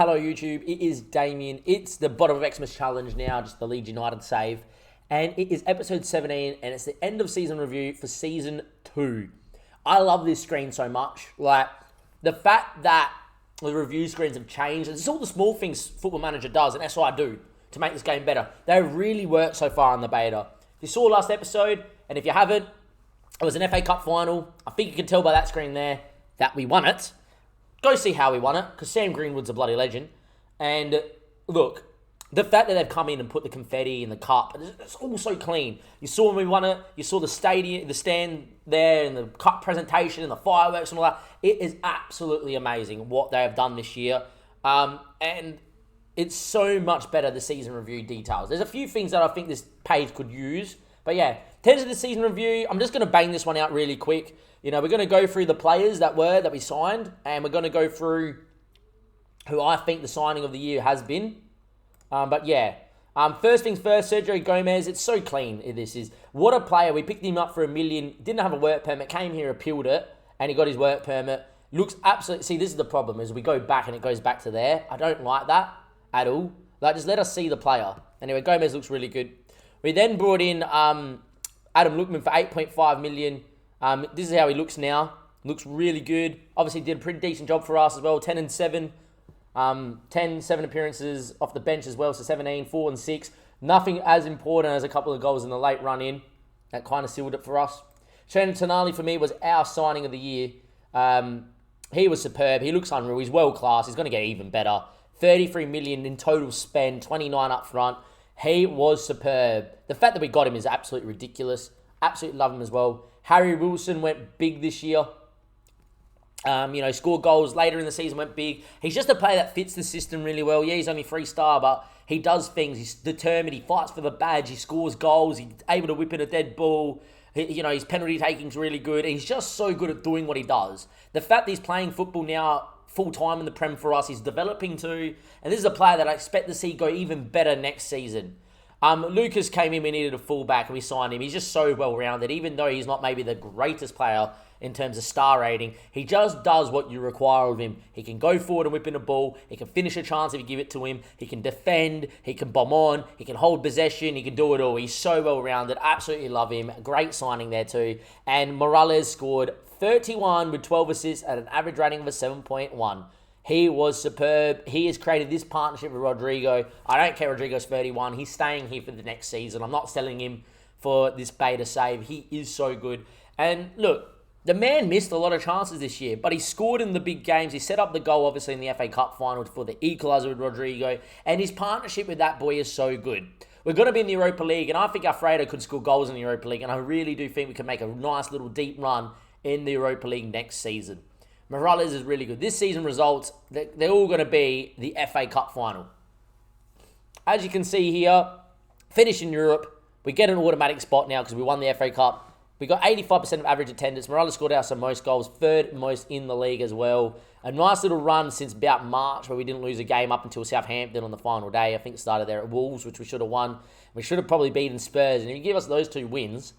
Hello YouTube, it is Damien. It's the bottom of Xmas challenge now, just the Leeds United save. And it is episode 17 and it's the end of season review for season 2. I love this screen so much. Like, the fact that the review screens have changed, and it's all the small things Football Manager does, and that's what I do to make this game better. They really work so far in the beta. If you saw last episode, and if you haven't, it was an FA Cup final. I think you can tell by that screen there that we won it. Go see how we won it, because Sam Greenwood's a bloody legend. And look, the fact that they've come in and put the confetti in the cup, it's all so clean. You saw when we won it, you saw the stadium, the stand there, and the cup presentation, and the fireworks and all that. It is absolutely amazing what they have done this year. And it's so much better, the season review details. There's a few things that I think this page could use. But yeah, in terms of the season review, I'm just going to bang this one out really quick. You know, we're going to go through the players that we signed, and we're going to go through who I think the signing of the year has been. But yeah, first things first, Sergio Gomez, it's so clean, this is. What a player. We picked him up for $1 million, didn't have a work permit, came here, appealed it, and he got his work permit. Looks absolutely, see, this is the problem, is we go back and it goes back to there. I don't like that at all. Like, just let us see the player. Anyway, Gomez looks really good. We then brought in Adam Lookman for $8.5 million. This is how he looks now. Looks really good. Obviously did a pretty decent job for us as well. 10 and 7. 7 appearances off the bench as well. So 17, 4 and 6. Nothing as important as a couple of goals in the late run in. That kind of sealed it for us. Shannon Tonali for me was our signing of the year. He was superb. He looks unreal. He's world class. He's going to get even better. 33 million in total spend. 29 up front. He was superb. The fact that we got him is absolutely ridiculous. Absolutely love him as well. Harry Wilson went big this year. Scored goals later in the season, went big. He's just a player that fits the system really well. Yeah, he's only 3-star, but he does things. He's determined. He fights for the badge. He scores goals. He's able to whip in a dead ball. His penalty taking's really good. He's just so good at doing what he does. The fact that he's playing football now full-time in the Prem for us, he's developing too. And this is a player that I expect to see go even better next season. Lucas came in, we needed a fullback, and we signed him. He's just so well-rounded, even though he's not maybe the greatest player in terms of star rating. He just does what you require of him. He can go forward and whip in a ball. He can finish a chance if you give it to him. He can defend. He can bomb on. He can hold possession. He can do it all. He's so well-rounded. Absolutely love him. Great signing there too. And Morales scored 31 with 12 assists at an average rating of a 7.1. He was superb. He has created this partnership with Rodrigo. I don't care, Rodrigo's 31. He's staying here for the next season. I'm not selling him for this beta save. He is so good. And look, the man missed a lot of chances this year, but he scored in the big games. He set up the goal, obviously, in the FA Cup final for the equaliser with Rodrigo. And his partnership with that boy is so good. We're going to be in the Europa League, and I think Alfredo could score goals in the Europa League. And I really do think we can make a nice little deep run in the Europa League next season. Morales is really good. This season results, they're all going to be the FA Cup final. As you can see here, finish in Europe. We get an automatic spot now because we won the FA Cup. We got 85% of average attendance. Morales scored out some most goals, third most in the league as well. A nice little run since about March where we didn't lose a game up until Southampton on the final day. I think it started there at Wolves, which we should have won. We should have probably beaten Spurs. And if you give us those two wins,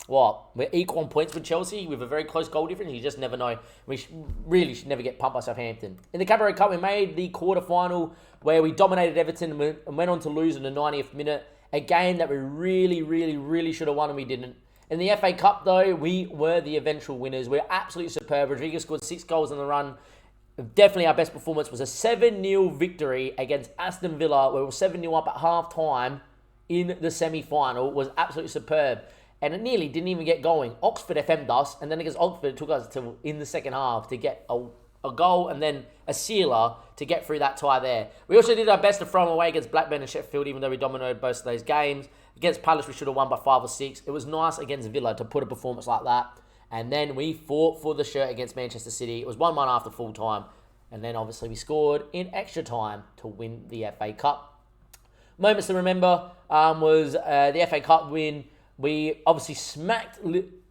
we're equal on points with Chelsea with a very close goal difference. You just never know. We really should never get pumped by Southampton. In the Cabaret Cup, we made the quarterfinal where we dominated Everton and went on to lose in the 90th minute. A game that we really should have won and we didn't. In the FA Cup, though, we were the eventual winners. We're absolutely superb. Rodriguez scored 6 goals in the run. Definitely our best performance was a 7-0 victory against Aston Villa, where we were 7-0 up at half-time in the semi-final. Was absolutely superb. And it nearly didn't even get going. Oxford FM'd us, and then against Oxford, it took us to in the second half to get a goal and then a sealer to get through that tie there. We also did our best to throw them away against Blackburn and Sheffield, even though we dominated both of those games. Against Palace, we should have won by 5 or 6. It was nice against Villa to put a performance like that. And then we fought for the shirt against Manchester City. It was 1-1 after full time. And then obviously we scored in extra time to win the FA Cup. Moments to remember was the FA Cup win. We obviously smacked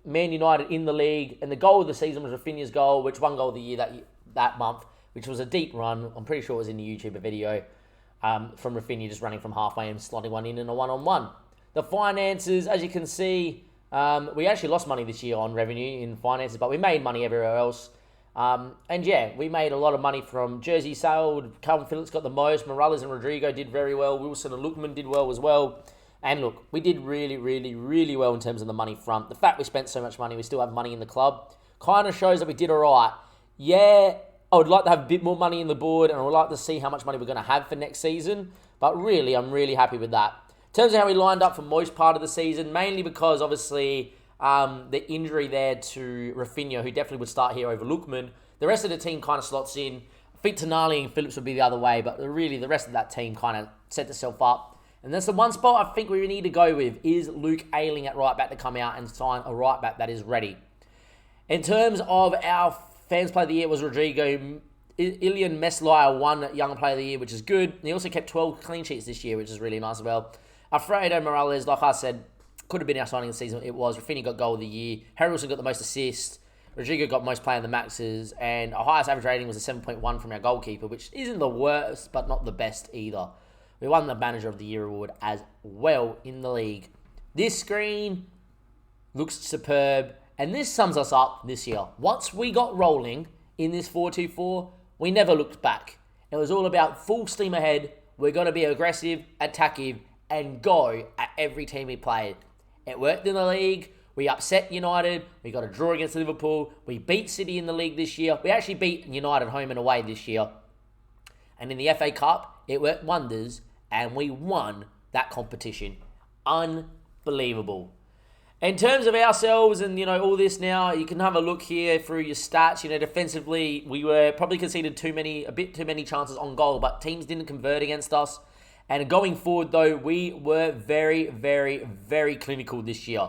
Man United in the league, and the goal of the season was Rafinha's goal, which won goal of the year that month, which was a deep run. I'm pretty sure it was in the YouTube video from Rafinha just running from halfway and slotting one in a one-on-one. The finances, as you can see, we actually lost money this year on revenue in finances, but we made money everywhere else. And yeah, we made a lot of money from jersey sale. Calvin Phillips got the most. Morales and Rodrigo did very well. Wilson and Lookman did well as well. And look, we did really, really, really well in terms of the money front. The fact we spent so much money, we still have money in the club, kind of shows that we did all right. Yeah, I would like to have a bit more money in the board, and I would like to see how much money we're going to have for next season. But really, I'm really happy with that. In terms of how we lined up for most part of the season, mainly because obviously the injury there to Rafinha, who definitely would start here over Lookman. The rest of the team kind of slots in. I think Tonali and Phillips would be the other way, but really the rest of that team kind of set itself up. And that's the one spot I think we need to go with is Luke Ayling at right back to come out and sign a right back that is ready. In terms of our fans player of the year was Rodrigo. Ilian Meslaya won Young Player of the Year, which is good. And he also kept 12 clean sheets this year, which is really nice as well. Alfredo Morales, like I said, could have been our signing of the season. It was. Rafinha got goal of the year. Harry Wilson got the most assists. Rodrigo got most play in the maxes. And our highest average rating was a 7.1 from our goalkeeper, which isn't the worst, but not the best either. We won the Manager of the Year award as well in the league. This screen looks superb. And this sums us up this year. Once we got rolling in this 4-2-4, we never looked back. It was all about full steam ahead. We're going to be aggressive, attacking, and go at every team we played. It worked in the league. We upset United. We got a draw against Liverpool. We beat City in the league this year. We actually beat United home and away this year. And in the FA Cup, it worked wonders, and we won that competition. Unbelievable. In terms of ourselves and, all this now, you can have a look here through your stats. Defensively, we were probably conceded a bit too many chances on goal, but teams didn't convert against us. And going forward, though, we were very, very, very clinical this year.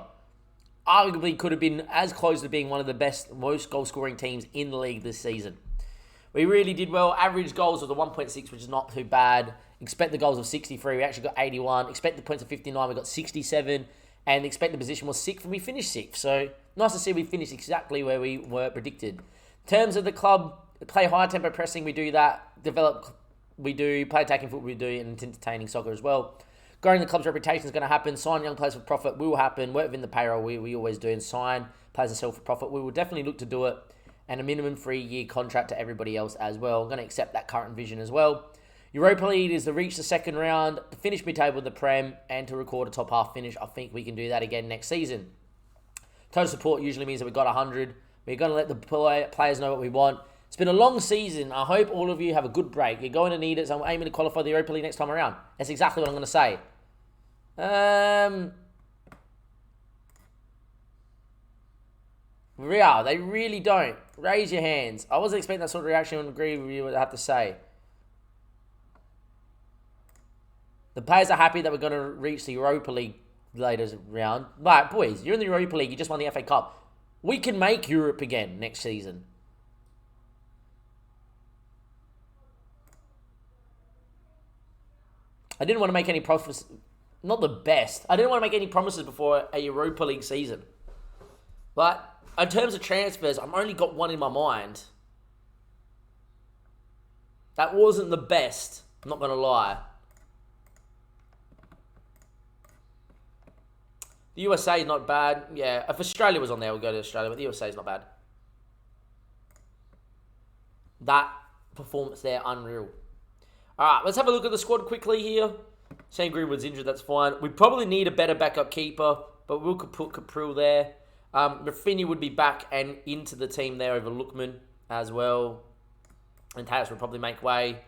Arguably could have been as close to being one of the best, most goal-scoring teams in the league this season. We really did well. Average goals was a 1.6, which is not too bad. Expected goals of 63, we actually got 81. Expected points of 59, we got 67. And the expected position was 6th, and we finished 6th. So, nice to see we finished exactly where we were predicted. In terms of the club, play high tempo pressing, we do that. Develop, we do. Play attacking football, we do. And entertaining soccer as well. Growing the club's reputation is going to happen. Sign young players for profit will happen. Work within the payroll, we always do. And sign players to sell for profit. We will definitely look to do it. And a minimum 3-year contract to everybody else as well. I'm going to accept that current vision as well. Europa League is to reach the second round, to finish mid-table with the Prem, and to record a top half finish. I think we can do that again next season. Total support usually means that we got 100. We're going to let the players know what we want. It's been a long season. I hope all of you have a good break. You're going to need it, so I'm aiming to qualify the Europa League next time around. That's exactly what I'm going to say. Real, they really don't. Raise your hands. I wasn't expecting that sort of reaction and agree with you what I have to say. The players are happy that we're going to reach the Europa League later round. But, boys, you're in the Europa League. You just won the FA Cup. We can make Europe again next season. I didn't want to make any promises. Not the best. I didn't want to make any promises before a Europa League season. But in terms of transfers, I've only got one in my mind. That wasn't the best. I'm not going to lie. The USA is not bad. Yeah, if Australia was on there, we'll go to Australia, but the USA is not bad. That performance there, unreal. All right, let's have a look at the squad quickly here. Sam Greenwood's injured, that's fine. We probably need a better backup keeper, but we'll put Caprill there. Rafinha would be back and into the team there over Lookman as well. And Taylor would probably make way.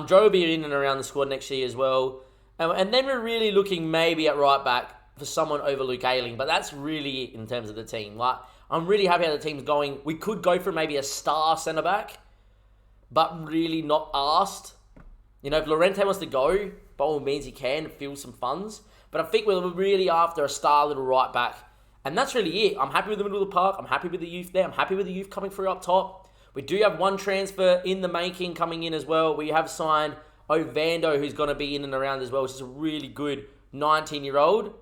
Joe will be in and around the squad next year as well. And then we're really looking maybe at right back for someone over Luke Ayling, but that's really it in terms of the team. Like, I'm really happy how the team's going. We could go for maybe a star centre-back, but really not asked. If Llorente wants to go, by all means he can, feel some funds. But I think we're really after a star little right-back. And that's really it. I'm happy with the middle of the park. I'm happy with the youth there. I'm happy with the youth coming through up top. We do have one transfer in the making coming in as well. We have signed Ovando, who's going to be in and around as well, which is a really good 19-year-old.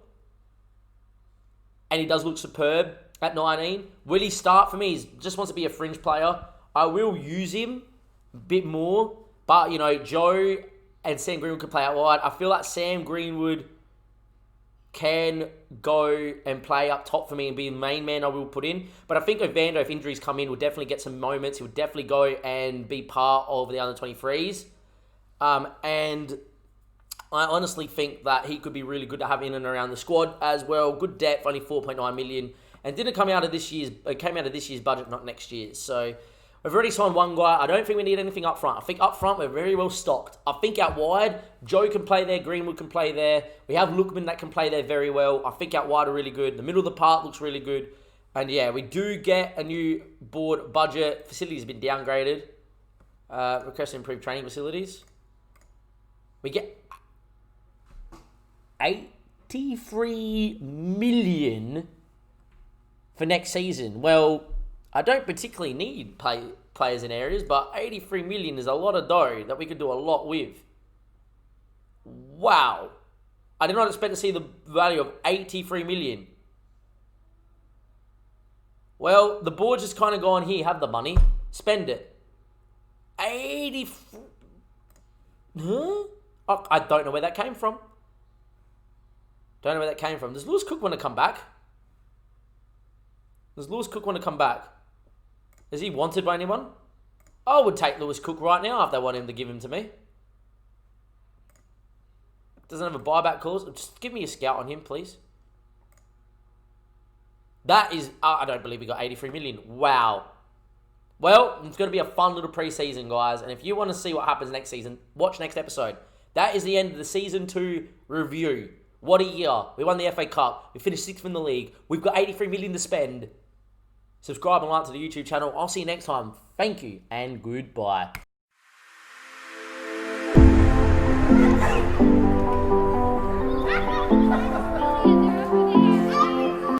And he does look superb at 19. Will he start for me? He just wants to be a fringe player. I will use him a bit more. But, Joe and Sam Greenwood can play out wide. I feel like Sam Greenwood can go and play up top for me and be the main man I will put in. But I think Ovando, if injuries come in, will definitely get some moments. He'll definitely go and be part of the under-23s. And I honestly think that he could be really good to have in and around the squad as well. Good depth, only 4.9 million. And didn't come out of this year's, it came out of this year's budget, not next year's. So we've already signed one guy. I don't think we need anything up front. I think up front we're very well stocked. I think out wide, Joe can play there, Greenwood can play there. We have Lookman that can play there very well. I think out wide are really good. The middle of the park looks really good. And yeah, we do get a new board budget. Facilities have been downgraded. Request improved training facilities. We get 83 million for next season. Well, I don't particularly need players in areas, but 83 million is a lot of dough that we could do a lot with. Wow. I did not expect to see the value of 83 million. Well, the board just kind of gone, here, have the money, spend it. 80... Huh? I don't know where that came from. Don't know where that came from. Does Lewis Cook want to come back? Does Lewis Cook want to come back? Is he wanted by anyone? I would take Lewis Cook right now if they want him to give him to me. Doesn't have a buyback clause. Just give me a scout on him, please. That is... I don't believe we got 83 million. Wow. Well, it's going to be a fun little preseason, guys. And if you want to see what happens next season, watch next episode. That is the end of the Season 2 review. What a year. We won the FA Cup. We finished 6th in the league. We've got 83 million to spend. Subscribe and like to the YouTube channel. I'll see you next time. Thank you and goodbye.